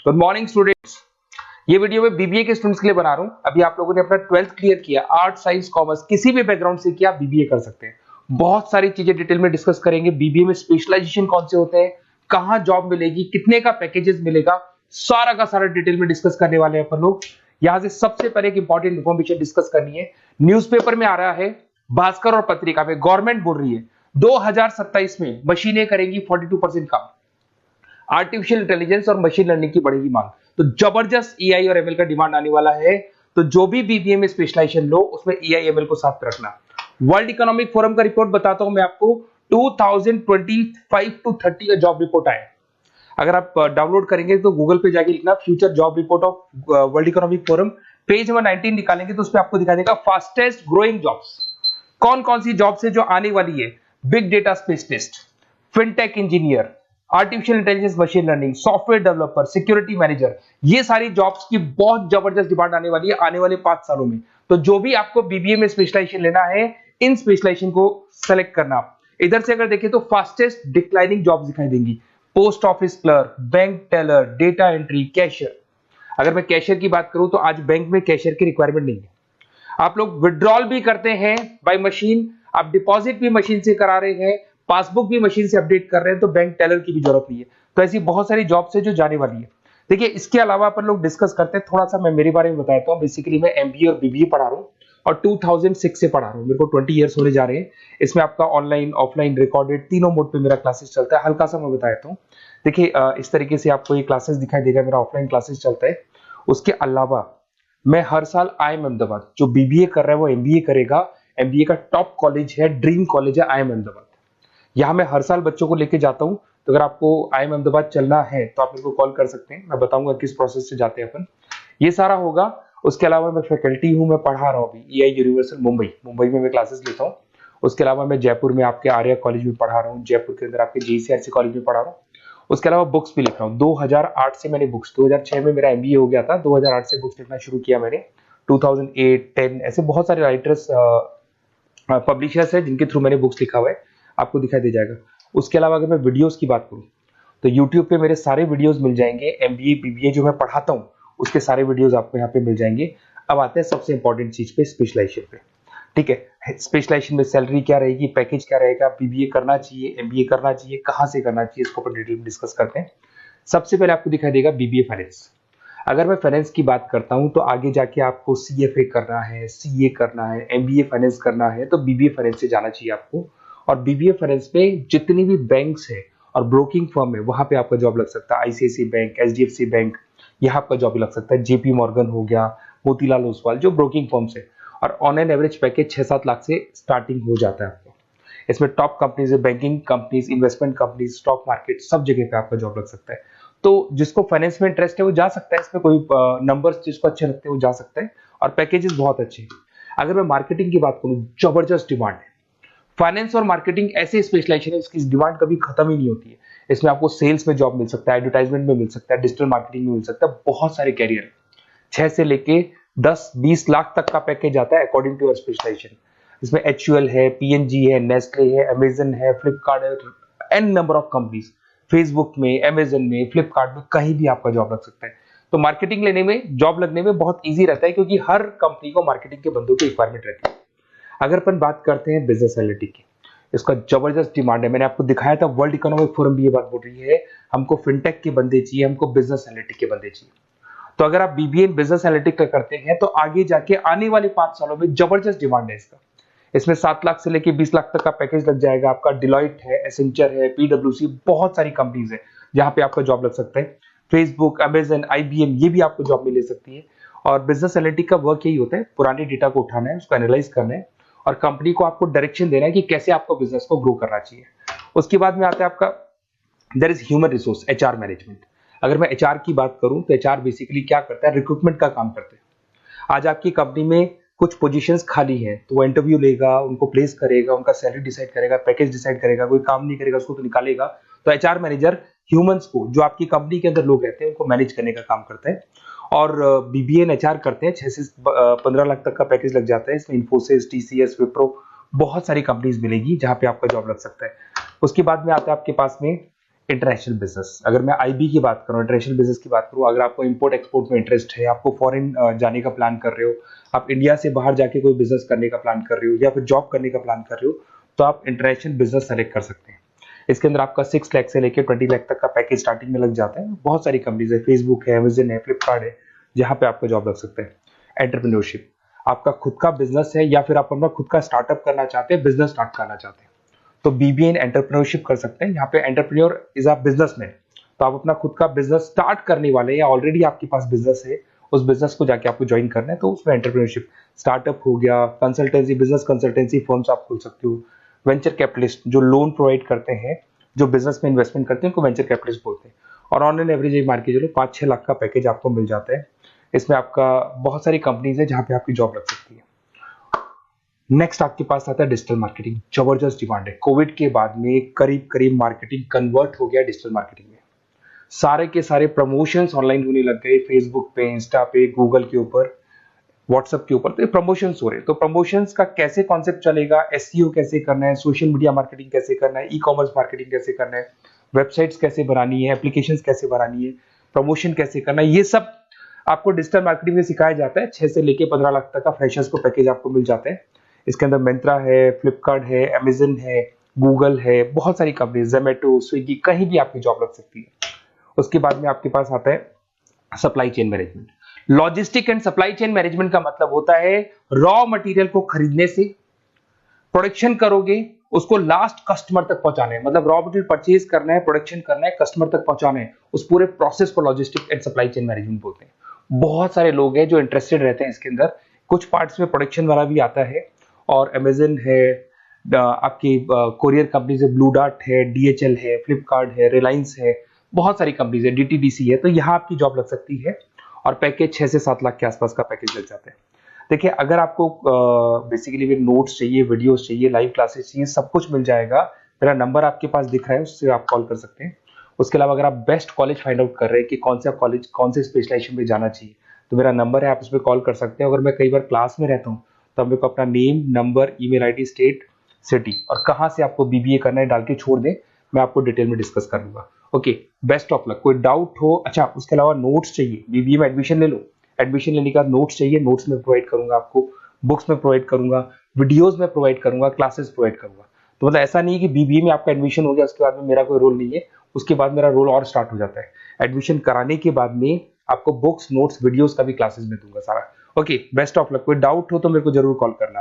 Good morning students. ये video मैं BBA के स्टूडेंट्स के लिए बना रहा हूँ। अभी आप लोगों ने अपना 12th क्लियर किया, आर्ट साइंस कॉमर्स किसी भी बैकग्राउंड से किया, बीबीए कर सकते हैं। बहुत सारी चीजें डिटेल में डिस्कस करेंगे। बीबीए में स्पेशलाइजेशन कौन से होते हैं, कहाँ जॉब मिलेगी, कितने का पैकेजेस मिलेगा, सारा का सारा डिटेल में डिस्कस करने वाले हैं अपन लोग। यहाँ से सबसे पहले एक इंपॉर्टेंट इन्फॉर्मेशन डिस्कस करनी है। न्यूज़पेपर में आ रहा है, भास्कर और पत्रिका में गवर्नमेंट बोल रही है 2027 में मशीनें करेंगी 42% काम। आर्टिफिशियल इंटेलिजेंस और मशीन लर्निंग की बढ़ेगी मांग, तो जबरदस्त एआई और एमएल का डिमांड आने वाला है। तो जो भी बीबीए में स्पेशलाइजेशन लो उसमें एआई एमएल को साथ रखना। वर्ल्ड इकोनॉमिक फोरम का रिपोर्ट बताता हूं मैं आपको, 2025 टू 30 का जॉब रिपोर्ट आया। अगर आप डाउनलोड करेंगे तो गूगल पे जाके लिखना future job report of world economic forum, page number 19 निकालेंगे तो उसमें आपको दिखा देगा फास्टेस्ट ग्रोइंग जॉब्स कौन कौन सी जॉब्स है जो आने वाली है। Big data specialist, fintech engineer, artificial intelligence machine learning, software developer, security manager, ये सारी जॉब्स की बहुत जबरदस्त डिमांड आने वाली है आने वाले 5 सालों में। तो जो भी आपको बीबीए में स्पेशलाइजेशन लेना है, इन स्पेशलाइजेशन को सेलेक्ट करना। इधर से अगर देखें तो फास्टेस्ट डिक्लाइनिंग जॉब्स दिखाई देंगी, post office clerk, bank teller, data entry, cashier. अगर मैं कैशियर की बात करूं तो आज बैंक में कैशियर की रिक्वायरमेंट नहीं है। आप लोग विड्रॉल भी करते हैं बाय मशीन, आप डिपॉजिट भी मशीन से करा रहे हैं, पासबुक भी मशीन से अपडेट कर रहे हैं, तो बैंक टेलर की भी जरूरत नहीं है। तो ऐसी बहुत सारी जॉब्स है जो जाने वाली है। देखिए, इसके अलावा अपन लोग डिस्कस करते हैं, थोड़ा सा मैं मेरे बारे में बताता हूँ। बेसिकली मैं एमबीए और बीबीए पढ़ा रहा हूँ और 2006 से पढ़ा रहा हूँ। मेरे को 20 ईयर्स होने जा रहे हैं। इसमें आपका ऑनलाइन, ऑफलाइन, रिकॉर्डेड तीनों मोड पे मेरा क्लासेस चलता है। हल्का सा मैं बता देता हूँ। देखिए, इस तरीके से आपको ये क्लासेस दिखाई देगा, मेरा ऑफलाइन क्लासेस चलता है। उसके अलावा मैं हर साल आईएम अहमदाबाद, जो बीबीए कर रहा है वो एमबीए करेगा। एमबीए का टॉप कॉलेज है, ड्रीम कॉलेज है आईएम अहमदाबाद। यहाँ मैं हर साल बच्चों को लेके जाता हूँ। तो अगर आपको आईएम अहमदाबाद चलना है तो आप मेरे को कॉल कर सकते हैं, मैं बताऊंगा किस प्रोसेस से जाते हैं अपन। ये सारा होगा। उसके अलावा मैं फैकल्टी हूँ, मैं पढ़ा रहा हूँ अभी एआई यूनिवर्सल मुंबई में मैं क्लासेस लेता हूँ। उसके अलावा मैं जयपुर में आपके आर्या कॉलेज में पढ़ा रहा हूँ, जयपुर के अंदर आपके जीसीआरसी कॉलेज में पढ़ा रहा हूँ। उसके अलावा बुक्स भी लिख रहा हूँ। 2008 से मैंने बुक्स, 2006 में मेरा एमबीए हो गया था, 2008 से बुक्स लिखना शुरू किया मैंने। 2008, 10 ऐसे बहुत सारे राइटर्स, पब्लिशर्स है जिनके थ्रू मैंने बुक्स लिखा हुआ है, आपको दिखाई दे जाएगा। उसके अलावा अगर मैं वीडियोस की बात करूं तो YouTube पे मेरे सारे वीडियोस मिल जाएंगे। एमबीए बीबीए जो मैं पढ़ाता हूं उसके सारे वीडियोस आपको यहाँ पे मिल जाएंगे। अब आते हैं सबसे इंपॉर्टेंट चीज पे, स्पेशलाइजेशन पे। ठीक है, स्पेशलाइजेशन में सैलरी क्या रहेगी, पैकेज क्या रहेगा, बीबीए करना चाहिए, एमबीए करना चाहिए, कहाँ से करना चाहिए, इसको अपन डिटेल में डिस्कस करते हैं। सबसे पहले आपको दिखाई देगा बीबीए फाइनेंस। अगर मैं फाइनेंस की बात करता हूं तो आगे जाके आपको सीएफए करना है, सीए करना है, एमबीए फाइनेंस करना है, तो बीबीए फाइनेंस से जाना चाहिए आपको। और बीबीए फाइनेंस में जितनी भी बैंक्स है और ब्रोकिंग फर्म है वहां पे आपका जॉब लग सकता है। आईसीआईसीआई बैंक, एचडीएफसी बैंक, यहाँ आपका जॉब लग सकता है। जेपी मॉर्गन हो गया, मोतीलाल ओसवाल, जो ब्रोकिंग फर्म्स है। और on an average package 6-7 lakh से स्टार्टिंग हो जाता है आपको। इसमें टॉप कंपनीज है, banking companies, investment companies, stock market, सब जगह पे आपका जॉब लग सकता है। तो जिसको फाइनेंस में इंटरेस्ट है वो जा सकता है, इसमें कोई नंबर्स जिसको अच्छे लगते हैं वो जा सकता है, और पैकेजेस बहुत अच्छे हैं। अगर मैं मार्केटिंग की बात करूं, जबरदस्त डिमांड है। फाइनेंस और मार्केटिंग ऐसे स्पेशलाइजेशन है इसकी डिमांड कभी खत्म ही नहीं होती है। इसमें आपको सेल्स में जॉब मिल सकता है, एडवर्टाइजमेंट में मिल सकता है, डिजिटल मार्केटिंग में मिल सकता है, बहुत सारे कैरियर है। 6 से लेके 10-20 लाख तक का पैकेज आता है अकॉर्डिंग टू योर स्पेशलाइजेशन। इसमें एचयूएल है, पीएनजी है, नेस्ले है, अमेजन है, फ्लिपकार्ट है, an number of companies. Facebook में, अमेजन में, फ्लिपकार्ट में, कहीं भी आपका जॉब लग सकता है। तो मार्केटिंग लेने में, जॉब लगने में बहुत ईजी रहता है, क्योंकि हर कंपनी को मार्केटिंग के बंदों की रिक्वायरमेंट रहती है। अगर अपन बात करते हैं बिजनेस एनालिटिक की, इसका जबरदस्त डिमांड है। मैंने आपको दिखाया था, वर्ल्ड इकोनॉमिक फोरम भी ये बात बोल रही है, हमको फिनटेक के बंदे चाहिए, हमको बिजनेस एनालिटिक के बंदे चाहिए। तो अगर आप बीबीए इन बिजनेस एनालिटिक का करते हैं तो आगे जाके आने वाले 5 सालों में जबरदस्त डिमांड है इसका। इसमें 7 लाख से लेके 20 लाख तक का पैकेज लग जाएगा आपका। डिलॉइट है, एसेंचर है, पीडब्ल्यूसी, बहुत सारी कंपनीज है जहां पे आपका जॉब लग सकता है। फेसबुक, अमेजन, आईबीएम, ये भी आपको जॉब में ले सकती है। और बिजनेस एनालिटिक का वर्क यही होता है, पुराने डेटा को उठाना है, उसको एनालाइज करना है और कंपनी को आपको डायरेक्शन देना है कि कैसे आपको बिजनेस को ग्रो करना चाहिए। उसके बाद में आता है आपका there is human resource, HR management. अगर मैं एचआर की बात करूं तो एचआर बेसिकली क्या करता है, रिक्रूटमेंट का काम करते हैं। आज आपकी कंपनी में कुछ पोजीशंस खाली हैं तो वो इंटरव्यू लेगा, उनको प्लेस करेगा, उनका सैलरी डिसाइड करेगा, पैकेज डिसाइड करेगा, कोई काम नहीं करेगा उसको तो निकालेगा। तो एचआर मैनेजर ह्यूमंस को, जो आपकी कंपनी के अंदर लोग रहते हैं, उनको मैनेज करने का काम करता है। और बीबीए एंड एचआर करते हैं, 6 से 15 लाख तक का पैकेज लग जाता है। इसमें इन्फोसिस, टीसीएस, विप्रो, बहुत सारी कंपनीज मिलेगी जहां पे आपका जॉब लग सकता है। उसके बाद में आता है आपके पास में इंटरनेशनल बिजनेस, अगर मैं आईबी की बात करूं, इंटरनेशनल बिजनेस की बात करूं, अगर आपको इंपोर्ट एक्सपोर्ट में इंटरेस्ट है, आपको फॉरेन जाने का प्लान कर रहे हो, आप इंडिया से बाहर जाके कोई बिजनेस करने का प्लान कर रहे हो या फिर जॉब करने का प्लान कर रहे हो, तो आप इंटरनेशनल बिजनेस सेलेक्ट कर सकते हैं। इसके अंदर आपका 6 लाख से लेकर 20 लाख तक का पैकेज स्टार्टिंग में लग जाता है। बहुत सारी कंपनीज है, फेसबुक है, अमेजन है, फ्लिपकार्ट है, जहां पे आपका जॉब लग सकता है। एंटरप्रेन्योरशिप, आपका खुद का बिजनेस है या फिर आप अपना खुद का स्टार्टअप करना चाहते हैं, बिजनेस स्टार्ट करना चाहते हैं, तो बीबीए इन एंटरप्रेन्योरशिप कर सकते हैं। यहाँ पे एंटरप्रेन्योर इज अ बिजनेसमैन, तो आप अपना खुद का बिजनेस स्टार्ट करने वाले हैं या ऑलरेडी आपके पास बिजनेस है, उस बिजनेस को जाके आपको ज्वाइन करना है, तो उसमें एंटरप्रेन्योरशिप। स्टार्टअप हो गया, कंसल्टेंसी, बिजनेस कंसल्टेंसी फर्म्स आप खोल सकते हो। वेंचर कैपिटलिस्ट जो लोन प्रोवाइड करते हैं, जो बिजनेस में इन्वेस्टमेंट करते हैं, उनको वेंचर कैपिटलिस्ट बोलते हैं। और ऑन एन एवरेज एक मान के चलो 5-6 लाख का पैकेज आपको मिल जाता है। इसमें आपका बहुत सारी कंपनीज है जहां पे आपकी जॉब लग सकती है। नेक्स्ट आपके पास आता है डिजिटल मार्केटिंग। जबरदस्त डिमांड है, कोविड के बाद में करीब करीब मार्केटिंग कन्वर्ट हो गया डिजिटल मार्केटिंग में। सारे के सारे प्रमोशंस ऑनलाइन होने लग गए, फेसबुक पे, इंस्टा पे, गूगल के ऊपर, व्हाट्सएप के ऊपर, तो प्रमोशंस हो रहे हैं। तो प्रमोशंस का कैसे कॉन्सेप्ट चलेगा, एसईओ कैसे करना है, सोशल मीडिया मार्केटिंग कैसे करना है, ई कॉमर्स मार्केटिंग कैसे करना है, वेबसाइट्स कैसे बनानी है, एप्लीकेशंस कैसे बनानी है, प्रमोशन कैसे करना है, ये सब आपको डिजिटल मार्केटिंग में सिखाया जाता है। 6 से लेके 15 लाख तक का फ्रेशर्स को पैकेज आपको मिल जाता है। इसके अंदर मिंत्रा है, फ्लिपकार्ट है, अमेजन है, गूगल है, बहुत सारी कंपनी, जोमेटो, स्विगी, कहीं भी आपकी जॉब लग सकती है। उसके बाद में आपके पास आता है supply chain management. Logistic and supply chain management का मतलब होता है रॉ मटेरियल को खरीदने से, प्रोडक्शन करोगे, उसको लास्ट कस्टमर तक पहुंचाना है, मतलब रॉ मटेरियल परचेज करना है, प्रोडक्शन करना है, कस्टमर तक पहुंचाना है, उस पूरे प्रोसेस को logistic and supply chain management बोलते हैं। बहुत सारे लोग हैं जो इंटरेस्टेड रहते हैं इसके अंदर। कुछ पार्ट्स में प्रोडक्शन वाला भी आता है, और अमेजन है, आपकी कोरियर कंपनीज है, ब्लू डार्ट है, डीएचएल है, फ्लिपकार्ट है, रिलायंस है, बहुत सारी कंपनीज है, डीटीडीसी है, तो यहाँ आपकी जॉब लग सकती है। और पैकेज 6 से 7 लाख के आसपास का पैकेज लग जाता है। देखिए, अगर आपको बेसिकली भी नोट्स चाहिए, वीडियोस चाहिए, लाइव क्लासेस चाहिए, सब कुछ मिल जाएगा। मेरा नंबर आपके पास दिख रहा है, उससे आप कॉल कर सकते हैं। उसके अलावा अगर आप बेस्ट कॉलेज फाइंड आउट कर रहे हैं कि कौन सा कॉलेज, कौन से स्पेशलाइजेशन में जाना चाहिए, तो मेरा नंबर है, आप उस पर कॉल कर सकते हैं। अगर मैं कई बार क्लास में रहता हूँ तो मेरे को अपना name, number, email ID, state, city और कहाँ से आपको बीबीए करना है डाल के छोड़ दें, मैं आपको डिटेल में डिस्कस कर लूंगा। Okay, best of luck. कोई डाउट हो, अच्छा उसके अलावा नोट्स चाहिए, बीबीए में एडमिशन ले लो, एडमिशन लेने के बाद नोट्स चाहिए, नोट्स में प्रोवाइड करूंगा आपको, बुक्स में प्रोवाइड करूंगा, वीडियोस में प्रोवाइड करूंगा, क्लासेस प्रोवाइड करूंगा। तो मतलब ऐसा नहीं है कि बीबीए में आपका एडमिशन हो गया उसके बाद में मेरा कोई रोल नहीं है, उसके बाद मेरा रोल और स्टार्ट हो जाता है। एडमिशन कराने के बाद में आपको बुक्स, नोट्स, वीडियोस का भी क्लासेस में दूंगा सारा। Okay, best of luck. कोई डाउट हो तो मेरे को जरूर कॉल करना।